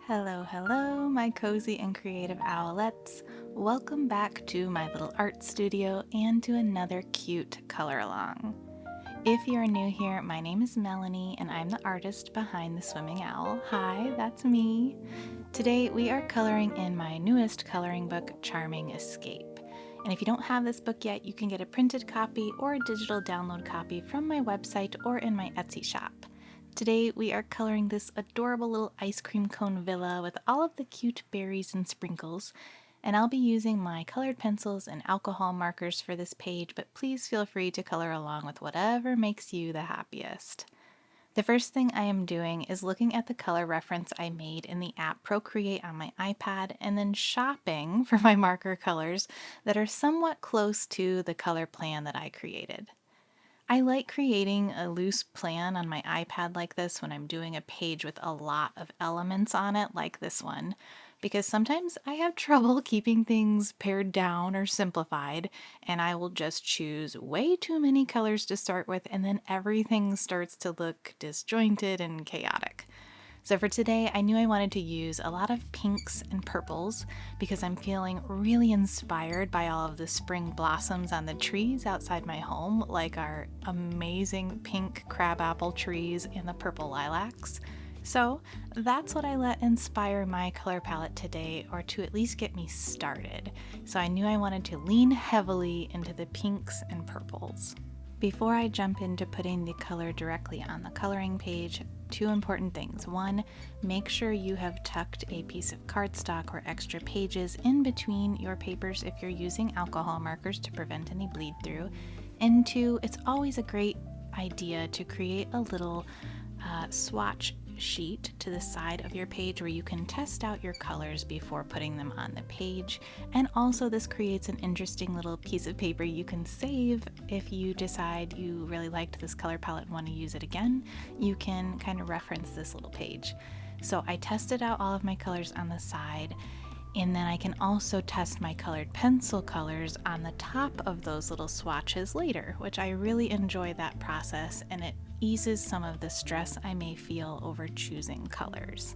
Hello, hello, my cozy and creative owlets. Welcome back to my little art studio and to another cute color along. If you're new here, my name is Melanie and I'm the artist behind the Swimming Owl. Hi, that's me. Today we are coloring in my newest coloring book, Charming Escape. And if you don't have this book yet, you can get a printed copy or a digital download copy from my website or in my Etsy shop. Today we are coloring this adorable little ice cream cone villa with all of the cute berries and sprinkles, and I'll be using my colored pencils and alcohol markers for this page, but please feel free to color along with whatever makes you the happiest. The first thing I am doing is looking at the color reference I made in the app Procreate on my iPad and then shopping for my marker colors that are somewhat close to the color plan that I created. I like creating a loose plan on my iPad like this when I'm doing a page with a lot of elements on it, like this one, because sometimes I have trouble keeping things pared down or simplified, and I will just choose way too many colors to start with, and then everything starts to look disjointed and chaotic. So for today, I knew I wanted to use a lot of pinks and purples because I'm feeling really inspired by all of the spring blossoms on the trees outside my home, like our amazing pink crabapple trees and the purple lilacs. So that's what I let inspire my color palette today, or to at least get me started. So I knew I wanted to lean heavily into the pinks and purples. Before I jump into putting the color directly on the coloring page, two important things. One, make sure you have tucked a piece of cardstock or extra pages in between your papers if you're using alcohol markers to prevent any bleed through. And two, it's always a great idea to create a little swatch sheet to the side of your page where you can test out your colors before putting them on the page. And also this creates an interesting little piece of paper you can save if you decide you really liked this color palette and want to use it again. You can kind of reference this little page. So I tested out all of my colors on the side, and then I can also test my colored pencil colors on the top of those little swatches later, which I really enjoy that process, and it eases some of the stress I may feel over choosing colors.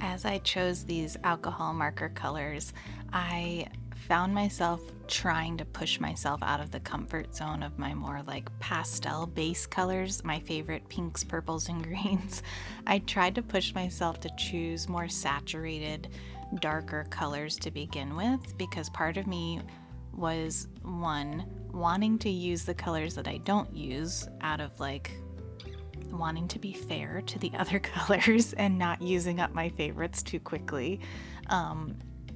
As I chose these alcohol marker colors, I found myself trying to push myself out of the comfort zone of my more like pastel base colors, my favorite pinks, purples, and greens. I tried to push myself to choose more saturated, darker colors to begin with, because part of me was, one, wanting to use the colors that I don't use out of like wanting to be fair to the other colors and not using up my favorites too quickly,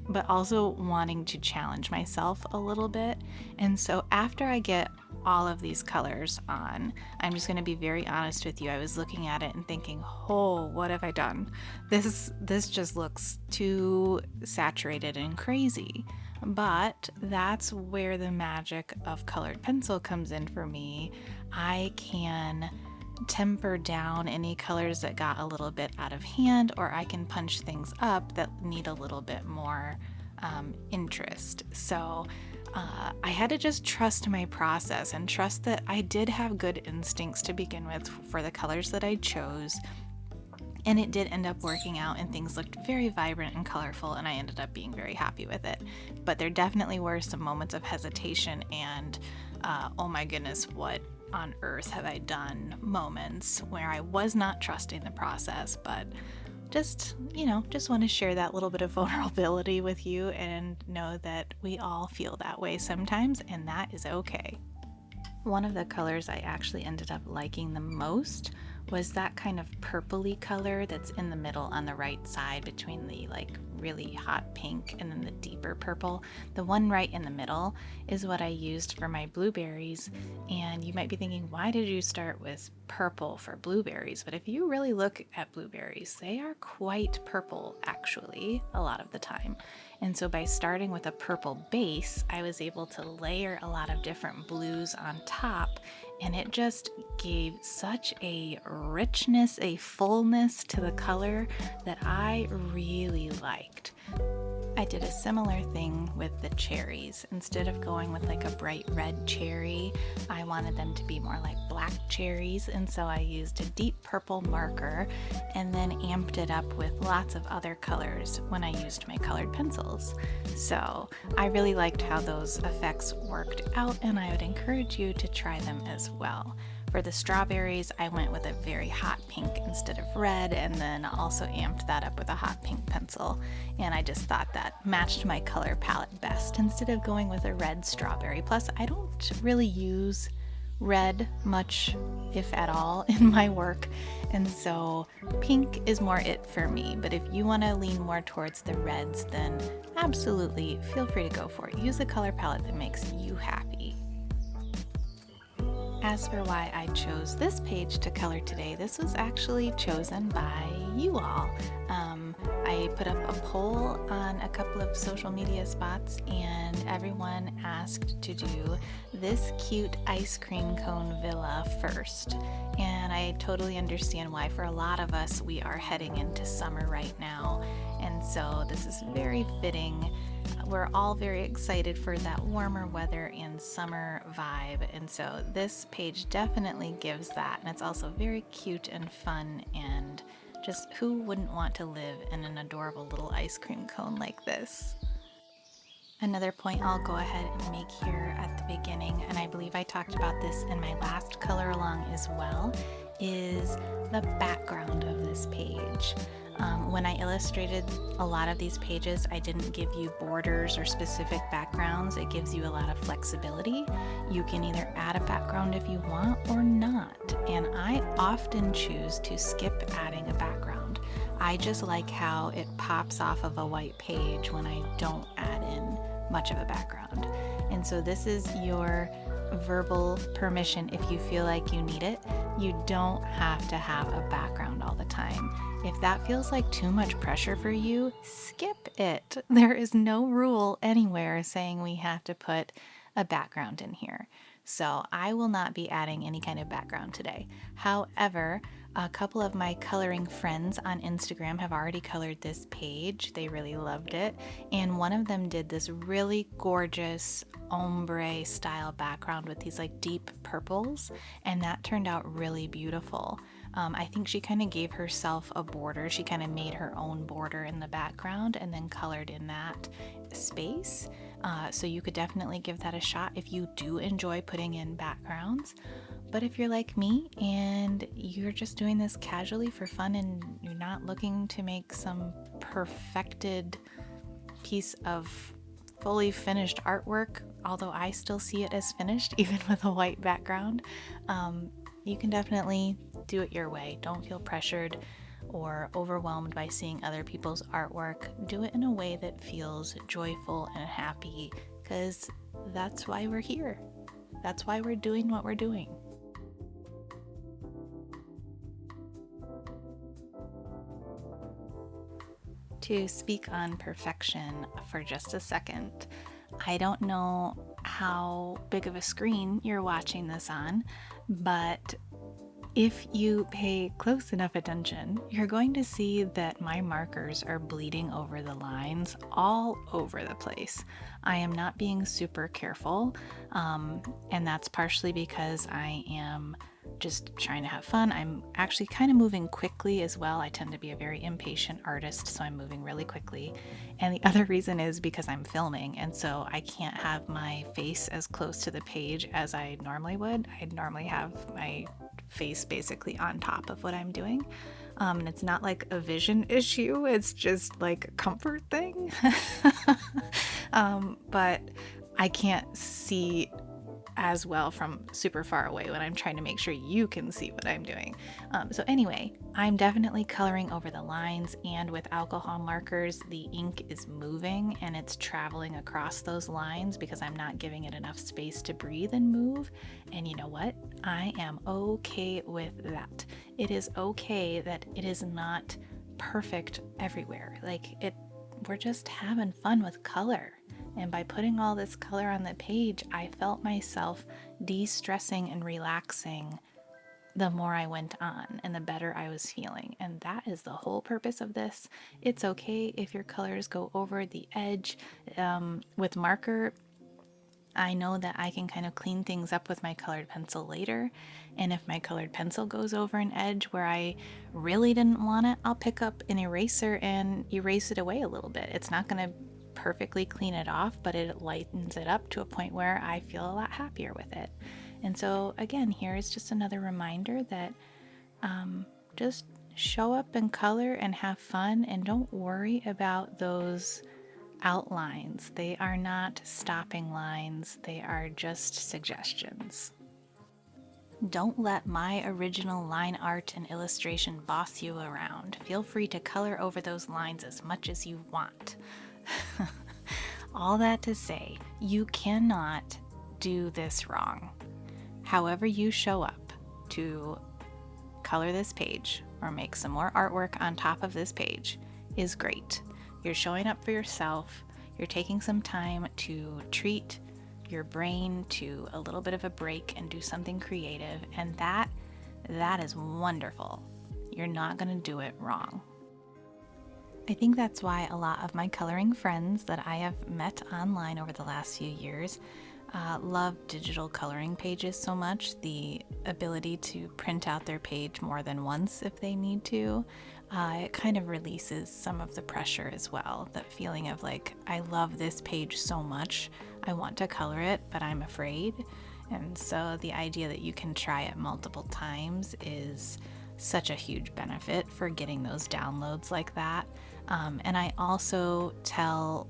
but also wanting to challenge myself a little bit. And so after I get all of these colors on, I'm just going to be very honest with you, I was looking at it and thinking, oh, what have I done? This just looks too saturated and crazy. But that's where the magic of colored pencil comes in for me. I can temper down any colors that got a little bit out of hand, or I can punch things up that need a little bit more interest. So I had to just trust my process and trust that I did have good instincts to begin with for the colors that I chose. And it did end up working out, and things looked very vibrant and colorful, and I ended up being very happy with it. But there definitely were some moments of hesitation and, oh my goodness, what on earth have I done moments where I was not trusting the process. But just want to share that little bit of vulnerability with you and know that we all feel that way sometimes, and that is okay. One of the colors I actually ended up liking the most was that kind of purpley color that's in the middle on the right side between the like really hot pink and then the deeper purple. The one right in the middle is what I used for my blueberries. And you might be thinking, why did you start with purple for blueberries? But if you really look at blueberries, they are quite purple actually a lot of the time. And so by starting with a purple base, I was able to layer a lot of different blues on top, and it just gave such a richness, a fullness to the color that I really liked. I did a similar thing with the cherries. Instead of going with like a bright red cherry, I wanted them to be more like black cherries, and so I used a deep purple marker and then amped it up with lots of other colors when I used my colored pencils. So I really liked how those effects worked out, and I would encourage you to try them as well. For the strawberries, I went with a very hot pink instead of red, and then also amped that up with a hot pink pencil. And I just thought that matched my color palette best instead of going with a red strawberry. Plus, I don't really use red much, if at all, in my work, and so pink is more it for me. But if you want to lean more towards the reds, then absolutely feel free to go for it. Use a color palette that makes you happy. As for why I chose this page to color today, this was actually chosen by you all. I put up a poll on a couple of social media spots, and everyone asked to do this cute ice cream cone villa first. And I totally understand why. For a lot of us, we are heading into summer right now, and so this is very fitting. We're all very excited for that warmer weather and summer vibe, and so this page definitely gives that. And it's also very cute and fun, and just who wouldn't want to live in an adorable little ice cream cone like this? Another point I'll go ahead and make here at the beginning, and I believe I talked about this in my last color along as well, is the background of this page. When I illustrated a lot of these pages, I didn't give you borders or specific backgrounds. It gives you a lot of flexibility. You can either add a background if you want or not, and I often choose to skip adding a background. I just like how it pops off of a white page when I don't add in much of a background. And so this is your verbal permission if you feel like you need it. You don't have to have a background all the time. If that feels like too much pressure for you, skip it. There is no rule anywhere saying we have to put a background in here. So I will not be adding any kind of background today. However, a couple of my coloring friends on Instagram have already colored this page. They really loved it. And one of them did this really gorgeous ombre style background with these like deep purples, and that turned out really beautiful. I think she kind of gave herself a border. She kind of made her own border in the background and then colored in that space. So you could definitely give that a shot if you do enjoy putting in backgrounds. But if you're like me and you're just doing this casually for fun and you're not looking to make some perfected piece of fully finished artwork, although I still see it as finished even with a white background, you can definitely do it your way. Don't feel pressured or overwhelmed by seeing other people's artwork. Do it in a way that feels joyful and happy, because that's why we're here. That's why we're doing what we're doing. To speak on perfection for just a second, I don't know how big of a screen you're watching this on, but if you pay close enough attention, you're going to see that my markers are bleeding over the lines all over the place. I am not being super careful, and that's partially because I am just trying to have fun. I'm actually kind of moving quickly as well. I tend to be a very impatient artist, so I'm moving really quickly. And the other reason is because I'm filming, and so I can't have my face as close to the page as I normally would. I'd normally have my face basically on top of what I'm doing. And it's not like a vision issue, it's just like a comfort thing. But I can't see as well from super far away when I'm trying to make sure you can see what I'm doing. So anyway, I'm definitely coloring over the lines, and with alcohol markers, the ink is moving and it's traveling across those lines because I'm not giving it enough space to breathe and move. And you know what? I am okay with that. It is okay that it is not perfect everywhere. We're just having fun with color. And by putting all this color on the page, I felt myself de-stressing and relaxing the more I went on and the better I was feeling. And that is the whole purpose of this. It's okay if your colors go over the edge. With marker, I know that I can kind of clean things up with my colored pencil later. And if my colored pencil goes over an edge where I really didn't want it, I'll pick up an eraser and erase it away a little bit. It's not going to perfectly clean it off, but it lightens it up to a point where I feel a lot happier with it. And so, again, here is just another reminder that just show up and color and have fun, and don't worry about those outlines. They are not stopping lines, they are just suggestions. Don't let my original line art and illustration boss you around. Feel free to color over those lines as much as you want. All that to say, you cannot do this wrong. However you show up to color this page or make some more artwork on top of this page is great. You're showing up for yourself. You're taking some time to treat your brain to a little bit of a break and do something creative, and that is wonderful. You're not going to do it wrong. I think that's why a lot of my coloring friends that I have met online over the last few years love digital coloring pages so much. The ability to print out their page more than once if they need to. It kind of releases some of the pressure as well. That feeling of like, I love this page so much, I want to color it, but I'm afraid. And so the idea that you can try it multiple times is such a huge benefit for getting those downloads like that. And I also tell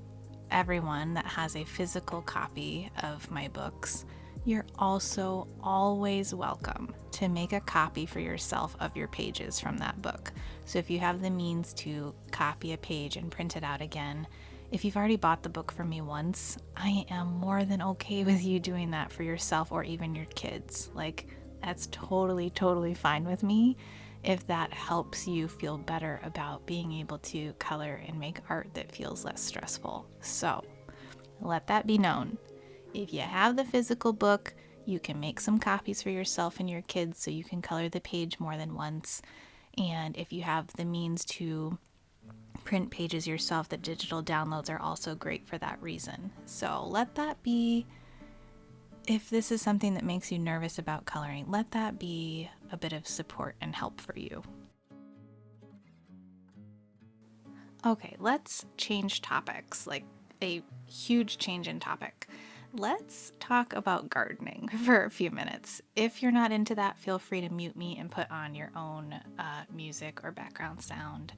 everyone that has a physical copy of my books, you're also always welcome to make a copy for yourself of your pages from that book. So if you have the means to copy a page and print it out again, if you've already bought the book from me once, I am more than okay with you doing that for yourself or even your kids. Like, that's totally, totally fine with me if that helps you feel better about being able to color and make art that feels less stressful. So let that be known. If you have the physical book, you can make some copies for yourself and your kids so you can color the page more than once. And if you have the means to print pages yourself, the digital downloads are also great for that reason. So let that be, if this is something that makes you nervous about coloring, let that be a bit of support and help for you. Okay, let's change topics, like a huge change in topic. Let's talk about gardening for a few minutes. If you're not into that, feel free to mute me and put on your own music or background sound.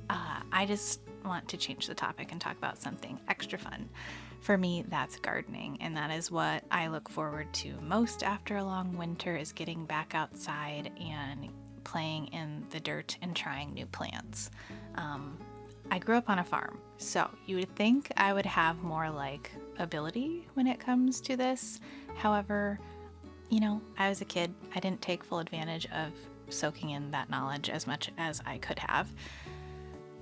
I just want to change the topic and talk about something extra fun. For me, that's gardening, and that is what I look forward to most after a long winter, is getting back outside and playing in the dirt and trying new plants. I grew up on a farm, so you would think I would have more like ability when it comes to this. However, I was a kid. I didn't take full advantage of soaking in that knowledge as much as I could have.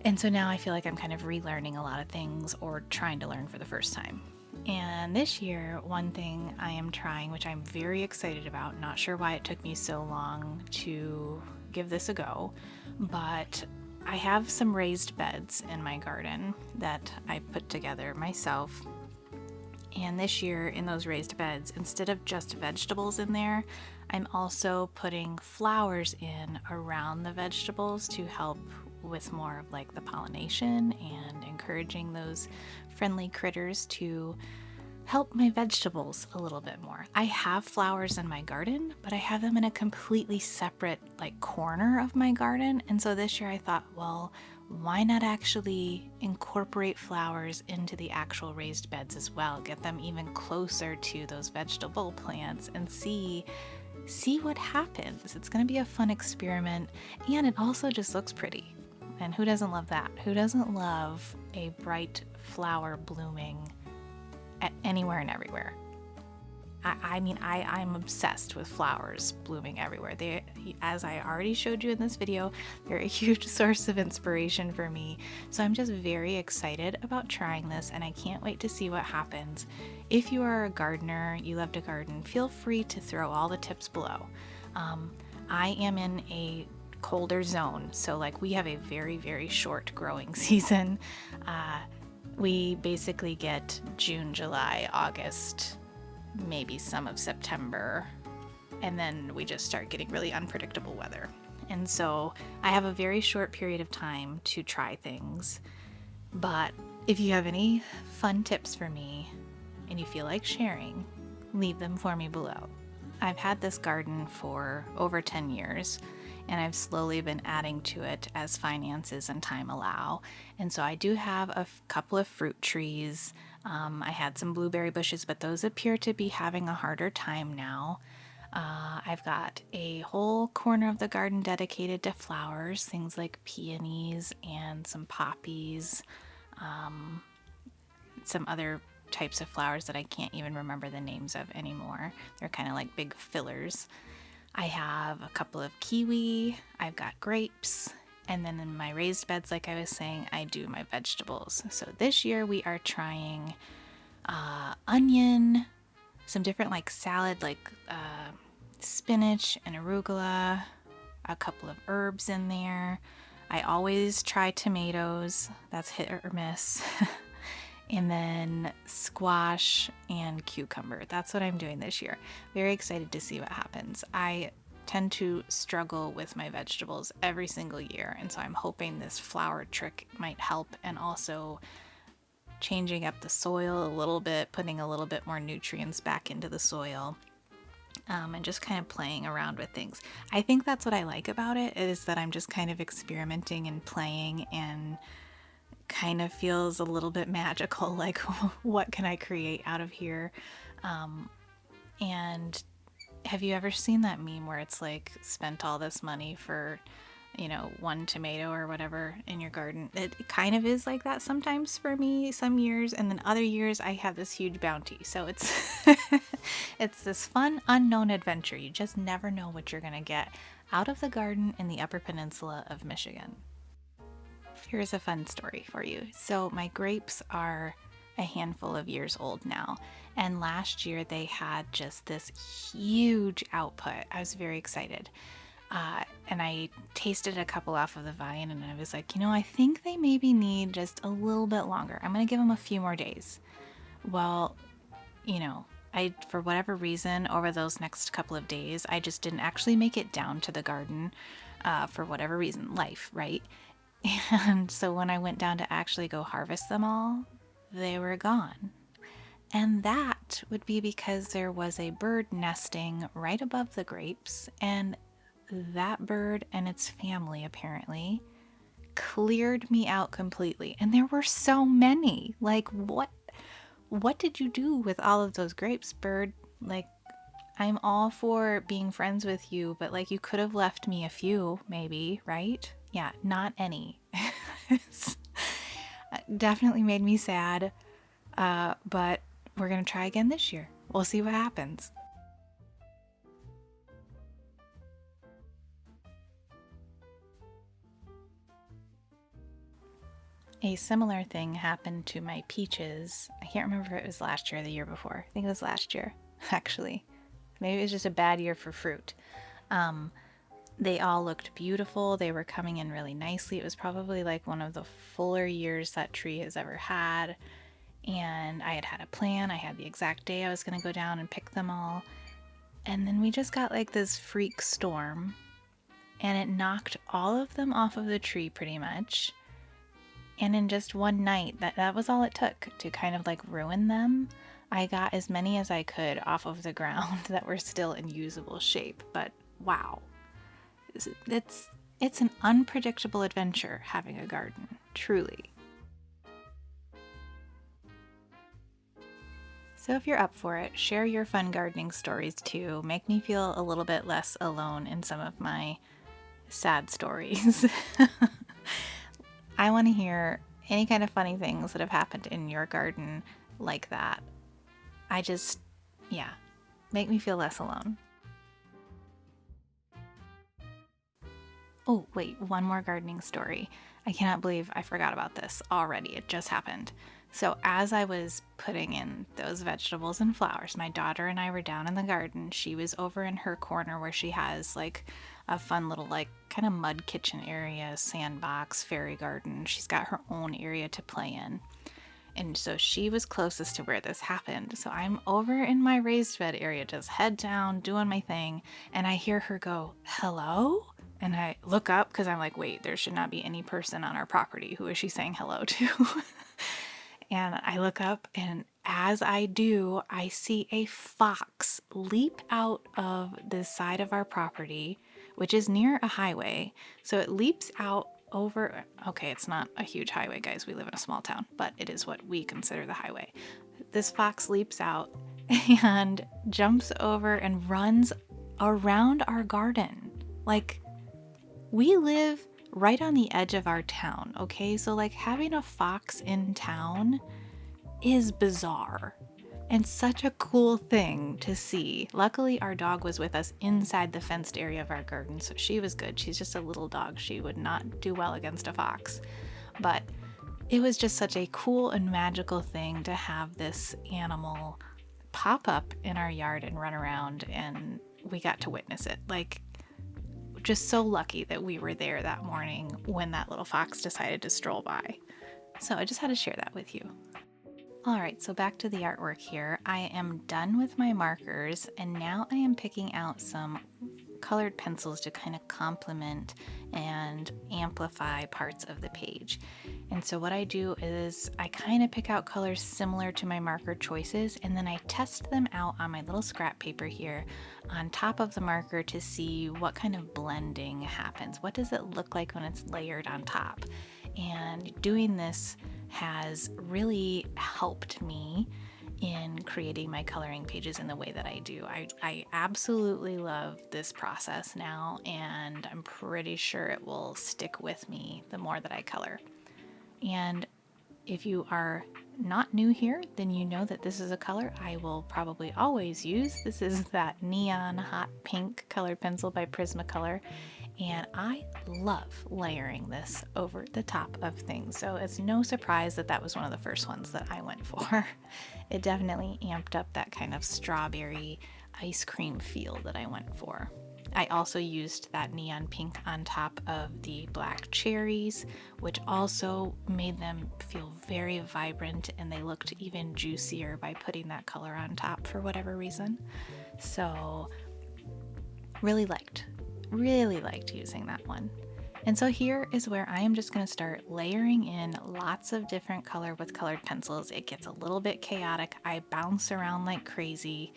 And so now I feel like I'm kind of relearning a lot of things or trying to learn for the first time. And this year, one thing I am trying, which I'm very excited about, not sure why it took me so long to give this a go, but I have some raised beds in my garden that I put together myself. And this year in those raised beds, instead of just vegetables in there, I'm also putting flowers in around the vegetables to help with more of like the pollination and encouraging those friendly critters to help my vegetables a little bit more. I have flowers in my garden, but I have them in a completely separate like corner of my garden. And so this year I thought, well, why not actually incorporate flowers into the actual raised beds as well? Get them even closer to those vegetable plants and see what happens. It's going to be a fun experiment, and it also just looks pretty. And who doesn't love that? Who doesn't love a bright flower blooming anywhere and everywhere? I'm obsessed with flowers blooming everywhere. They, as I already showed you in this video, they're a huge source of inspiration for me. So I'm just very excited about trying this, and I can't wait to see what happens. If you are a gardener, you love to garden, feel free to throw all the tips below. I am in a colder zone, so like we have a very, very short growing season. We basically get June, July, August, maybe some of September, and then we just start getting really unpredictable weather. And so I have a very short period of time to try things. But if you have any fun tips for me and you feel like sharing, leave them for me below. I've had this garden for over 10 years, and I've slowly been adding to it as finances and time allow. And so I do have a couple of fruit trees. I had some blueberry bushes, but those appear to be having a harder time now. I've got a whole corner of the garden dedicated to flowers, things like peonies and some poppies, some other types of flowers that I can't even remember the names of anymore. They're kind of like big fillers. I have a couple of kiwi, I've got grapes, and then in my raised beds, like I was saying, I do my vegetables. So this year we are trying onion, some different like salad, like spinach and arugula, a couple of herbs in there. I always try tomatoes, that's hit or miss. And then squash and cucumber. That's what I'm doing this year. Very excited to see what happens. I tend to struggle with my vegetables every single year, and so I'm hoping this flower trick might help, and also changing up the soil a little bit, putting a little bit more nutrients back into the soil, and just kind of playing around with things. I think that's what I like about it, is that I'm just kind of experimenting and playing, and kind of feels a little bit magical, like what can I create out of here? And have you ever seen that meme where it's like, spent all this money for, you know, one tomato or whatever in your garden? It kind of is like that sometimes for me some years, and then other years I have this huge bounty. So it's it's this fun unknown adventure. You just never know what you're gonna get out of the garden in the Upper Peninsula of Michigan. Here's a fun story for you. So my grapes are a handful of years old now, and last year they had just this huge output. I was very excited. And I tasted a couple off of the vine, and I was like, you know, I think they maybe need just a little bit longer. I'm going to give them a few more days. Well, you know, for whatever reason, over those next couple of days, I just didn't actually make it down to the garden, for whatever reason, life, right? And so when I went down to actually go harvest them all, they were gone. And that would be because there was a bird nesting right above the grapes, and that bird and its family apparently cleared me out completely. And there were so many. Like, what did you do with all of those grapes, bird? Like, I'm all for being friends with you, but like, you could have left me a few, maybe, right? Yeah, not any. Definitely made me sad, but we're gonna try again this year. We'll see what happens. A similar thing happened to my peaches. I can't remember if it was last year or the year before. I think it was last year, actually. Maybe it was just a bad year for fruit. They all looked beautiful. They were coming in really nicely. It was probably like one of the fuller years that tree has ever had. And I had a plan. I had the exact day I was going to go down and pick them all. And then we just got like this freak storm, and it knocked all of them off of the tree pretty much. And in just one night, that was all it took to kind of like ruin them. I got as many as I could off of the ground that were still in usable shape. But wow. It's an unpredictable adventure having a garden, truly. So if you're up for it, share your fun gardening stories too. Make me feel a little bit less alone in some of my sad stories. I want to hear any kind of funny things that have happened in your garden like that. Make me feel less alone. Oh, wait, one more gardening story. I cannot believe I forgot about this already. It just happened. So as I was putting in those vegetables and flowers, my daughter and I were down in the garden. She was over in her corner where she has like a fun little like kind of mud kitchen area, sandbox, fairy garden. She's got her own area to play in. And so she was closest to where this happened. So I'm over in my raised bed area, just head down, doing my thing. And I hear her go, hello? And I look up because I'm like, wait, there should not be any person on our property. Who is she saying hello to? And I look up, and as I do, I see a fox leap out of the side of our property, which is near a highway. So it leaps out over, okay, it's not a huge highway, guys. We live in a small town, but it is what we consider the highway. This fox leaps out and jumps over and runs around our garden. Like, we live right on the edge of our town, okay? So like having a fox in town is bizarre and such a cool thing to see. Luckily, our dog was with us inside the fenced area of our garden, so she was good. She's just a little dog. She would not do well against a fox. But it was just such a cool and magical thing to have this animal pop up in our yard and run around, and we got to witness it. Like, just so lucky that we were there that morning when that little fox decided to stroll by. So I just had to share that with you. All right, so back to the artwork here. I am done with my markers, and now I am picking out some colored pencils to kind of complement and amplify parts of the page. And so what I do is I kind of pick out colors similar to my marker choices, and then I test them out on my little scrap paper here on top of the marker to see what kind of blending happens. What does it look like when it's layered on top? And doing this has really helped me in creating my coloring pages in the way that I do. I absolutely love this process now, and I'm pretty sure it will stick with me the more that I color. And if you are not new here, then you know that this is a color I will probably always use. This is that neon hot pink colored pencil by Prismacolor, and I love layering this over the top of things. So it's no surprise that that was one of the first ones that I went for. It definitely amped up that kind of strawberry ice cream feel that I went for. I also used that neon pink on top of the black cherries, which also made them feel very vibrant, and they looked even juicier by putting that color on top for whatever reason. So really liked using that one. And so here is where I am just going to start layering in lots of different color with colored pencils. It gets a little bit chaotic. I bounce around like crazy.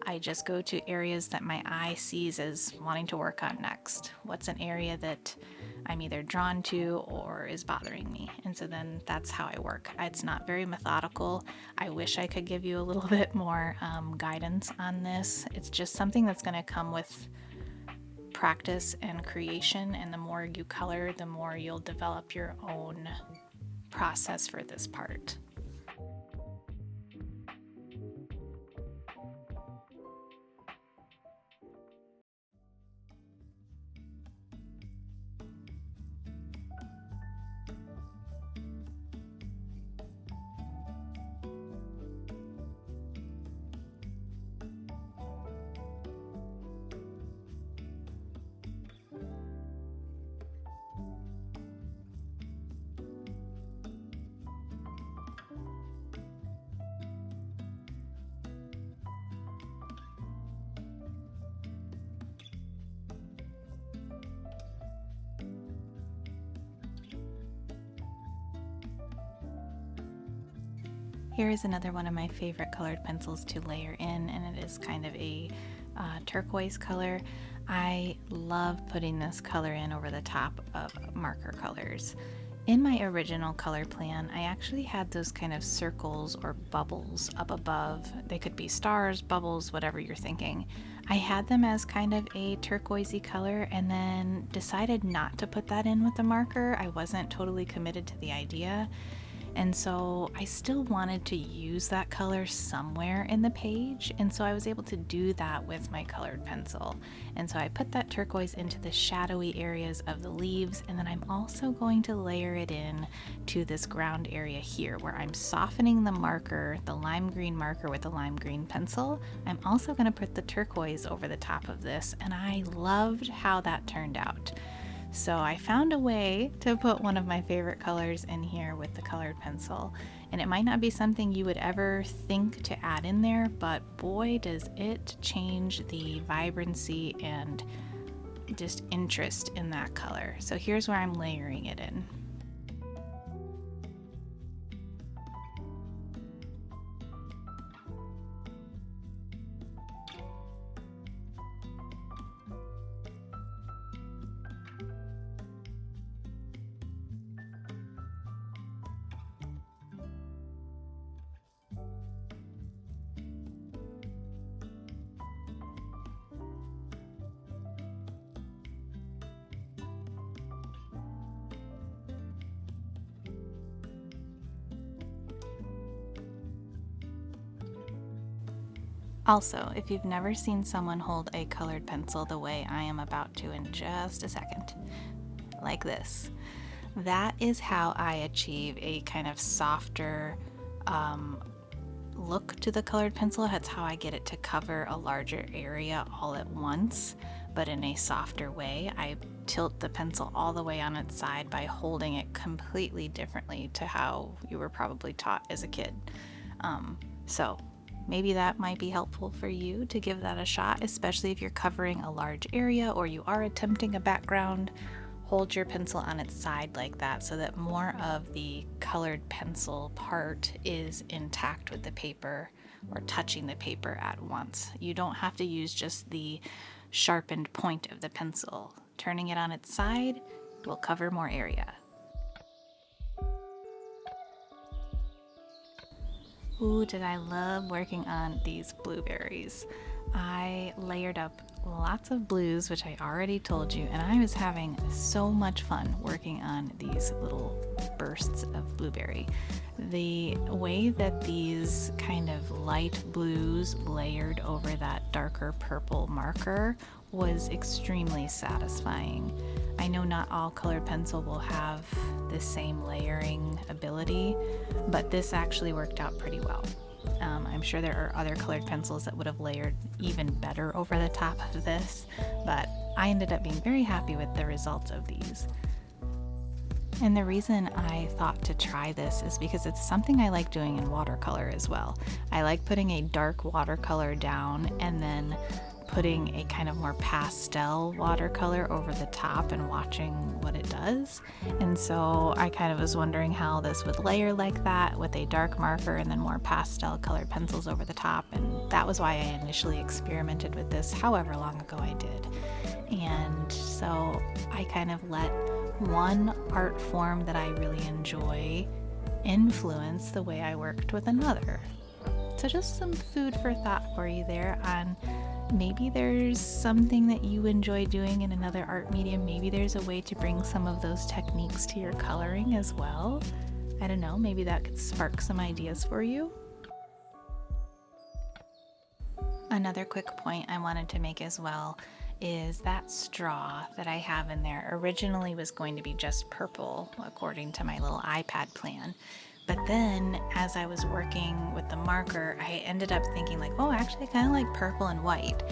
I just go to areas that my eye sees as wanting to work on next. What's an area that I'm either drawn to or is bothering me? And so then that's how I work. It's not very methodical. I wish I could give you a little bit more guidance on this. It's just something that's going to come with practice and creation, and the more you color, the more you'll develop your own process for this part. Here is another one of my favorite colored pencils to layer in, and it is kind of a turquoise color. I love putting this color in over the top of marker colors. In my original color plan, I actually had those kind of circles or bubbles up above. They could be stars, bubbles, whatever you're thinking. I had them as kind of a turquoisey color, and then decided not to put that in with the marker. I wasn't totally committed to the idea. And so I still wanted to use that color somewhere in the page, and so I was able to do that with my colored pencil. And so I put that turquoise into the shadowy areas of the leaves, and then I'm also going to layer it in to this ground area here where I'm softening the marker, the lime green marker with the lime green pencil. I'm also going to put the turquoise over the top of this, and I loved how that turned out. So I found a way to put one of my favorite colors in here with the colored pencil. And it might not be something you would ever think to add in there, but boy does it change the vibrancy and just interest in that color. So here's where I'm layering it in. Also, if you've never seen someone hold a colored pencil the way I am about to in just a second, like this, that is how I achieve a kind of softer look to the colored pencil. That's how I get it to cover a larger area all at once, but in a softer way. I tilt the pencil all the way on its side by holding it completely differently to how you were probably taught as a kid. So maybe that might be helpful for you to give that a shot, especially if you're covering a large area or you are attempting a background. Hold your pencil on its side like that so that more of the colored pencil part is intact with the paper or touching the paper at once. You don't have to use just the sharpened point of the pencil. Turning it on its side will cover more area. Ooh, did I love working on these blueberries. I layered up lots of blues, which I already told you, and I was having so much fun working on these little bursts of blueberry. The way that these kind of light blues layered over that darker purple marker was extremely satisfying. I know not all colored pencil will have the same layering ability, but this actually worked out pretty well. I'm sure there are other colored pencils that would have layered even better over the top of this, but I ended up being very happy with the results of these. And the reason I thought to try this is because it's something I like doing in watercolor as well. I like putting a dark watercolor down and then putting a kind of more pastel watercolor over the top and watching what it does. And so I kind of was wondering how this would layer like that with a dark marker and then more pastel colored pencils over the top. And that was why I initially experimented with this however long ago I did. And so I kind of let one art form that I really enjoy influence the way I worked with another. So just some food for thought for you there on maybe there's something that you enjoy doing in another art medium. Maybe there's a way to bring some of those techniques to your coloring as well. I don't know, maybe that could spark some ideas for you. Another quick point I wanted to make as well is that straw that I have in there originally was going to be just purple according to my little iPad plan. But then as I was working with the marker, I ended up thinking like, oh, actually I kind of like purple and white.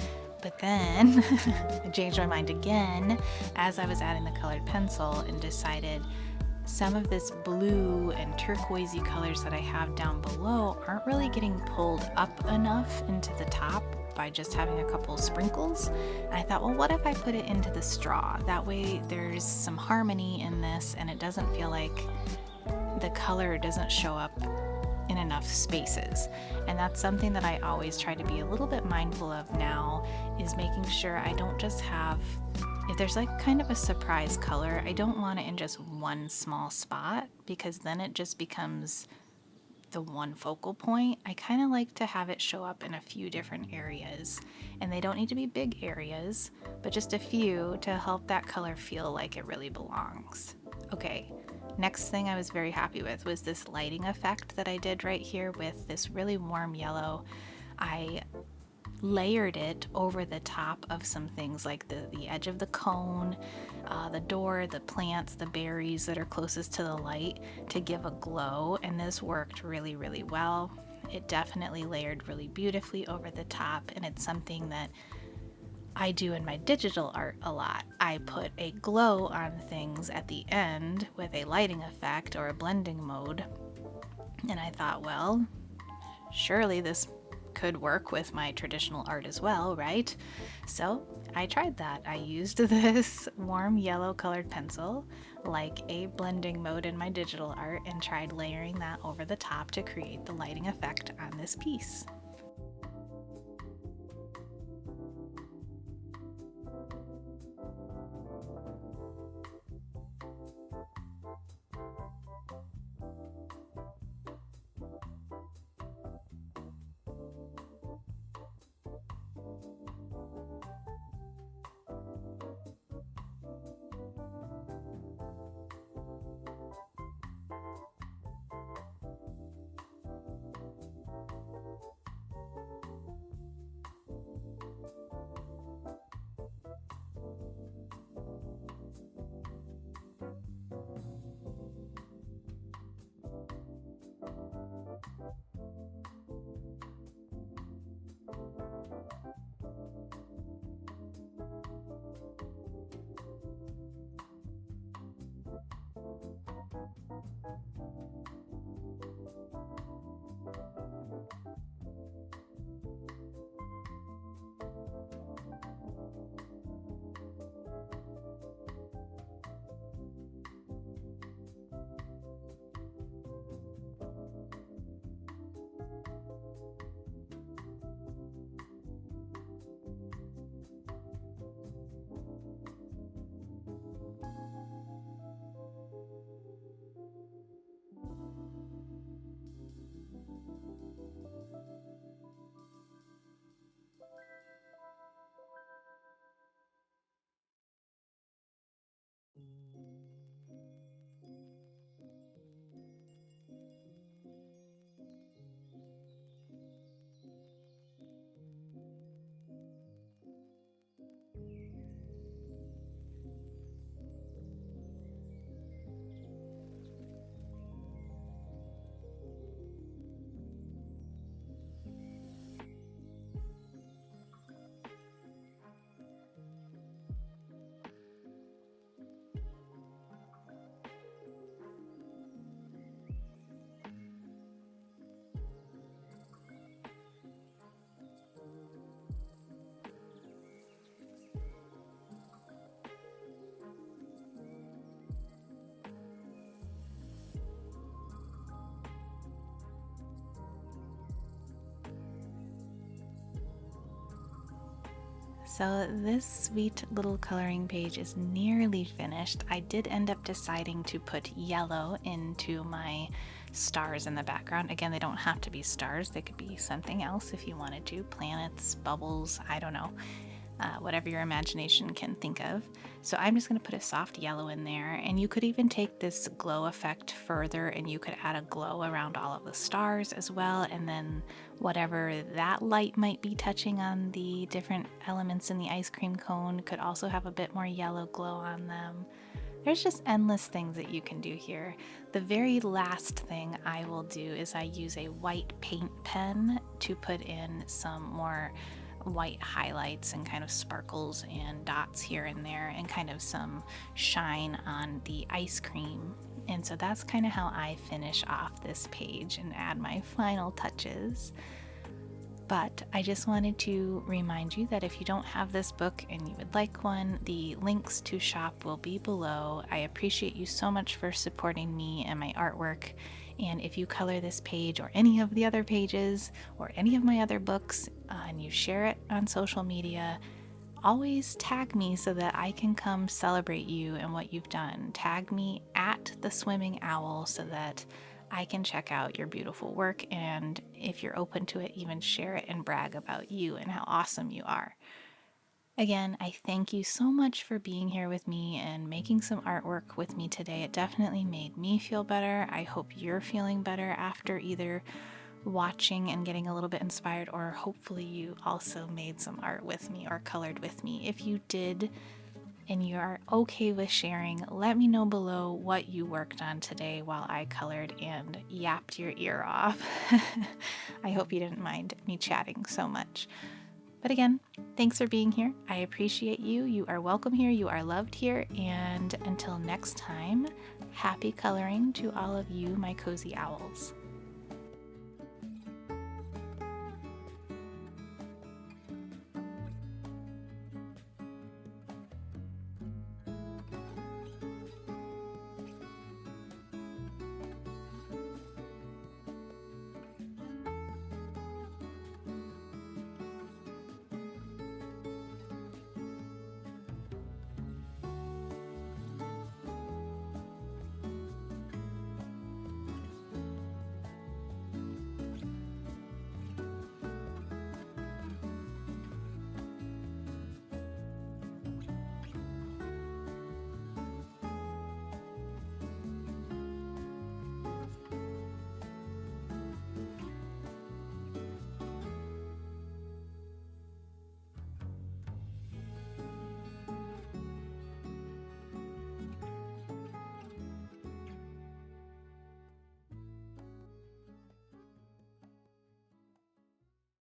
But then I changed my mind again as I was adding the colored pencil and decided some of this blue and turquoisey colors that I have down below aren't really getting pulled up enough into the top by just having a couple sprinkles. And I thought, well, what if I put it into the straw? That way there's some harmony in this and it doesn't feel like the color doesn't show up in enough spaces. And that's something that I always try to be a little bit mindful of now, is making sure I don't just have, if there's like kind of a surprise color, I don't want it in just one small spot because then it just becomes the one focal point. I kind of like to have it show up in a few different areas, and they don't need to be big areas, but just a few to help that color feel like it really belongs. Okay, Next thing I was very happy with was this lighting effect that I did right here with this really warm yellow. I layered it over the top of some things like the edge of the cone, the door, the plants, the berries that are closest to the light to give a glow, and this worked really, really well. It definitely layered really beautifully over the top, and it's something that I do in my digital art a lot. I put a glow on things at the end with a lighting effect or a blending mode, and I thought, well, surely this could work with my traditional art as well, right? So I tried that. I used this warm yellow colored pencil like a blending mode in my digital art and tried layering that over the top to create the lighting effect on this piece. So this sweet little coloring page is nearly finished. I did end up deciding to put yellow into my stars in the background. Again, they don't have to be stars. They could be something else if you wanted to. Planets, bubbles, I don't know. Whatever your imagination can think of. So I'm just going to put a soft yellow in there, and you could even take this glow effect further and you could add a glow around all of the stars as well, and then whatever that light might be touching on the different elements in the ice cream cone could also have a bit more yellow glow on them. There's just endless things that you can do here. The very last thing I will do is I use a white paint pen to put in some more white highlights and kind of sparkles and dots here and there and kind of some shine on the ice cream. And so that's kind of how I finish off this page and add my final touches. But I just wanted to remind you that if you don't have this book and you would like one, the links to shop will be below. I appreciate you so much for supporting me and my artwork. And if you color this page or any of the other pages or any of my other books and you share it on social media, always tag me so that I can come celebrate you and what you've done. Tag me at the Swimming Owl so that I can check out your beautiful work, and if you're open to it, even share it and brag about you and how awesome you are. Again, I thank you so much for being here with me and making some artwork with me today. It definitely made me feel better. I hope you're feeling better after either watching and getting a little bit inspired, or hopefully you also made some art with me or colored with me. If you did and you are okay with sharing, let me know below what you worked on today while I colored and yapped your ear off. I hope you didn't mind me chatting so much. But again, thanks for being here. I appreciate you. You are welcome here. You are loved here. And until next time, happy coloring to all of you, my cozy owls.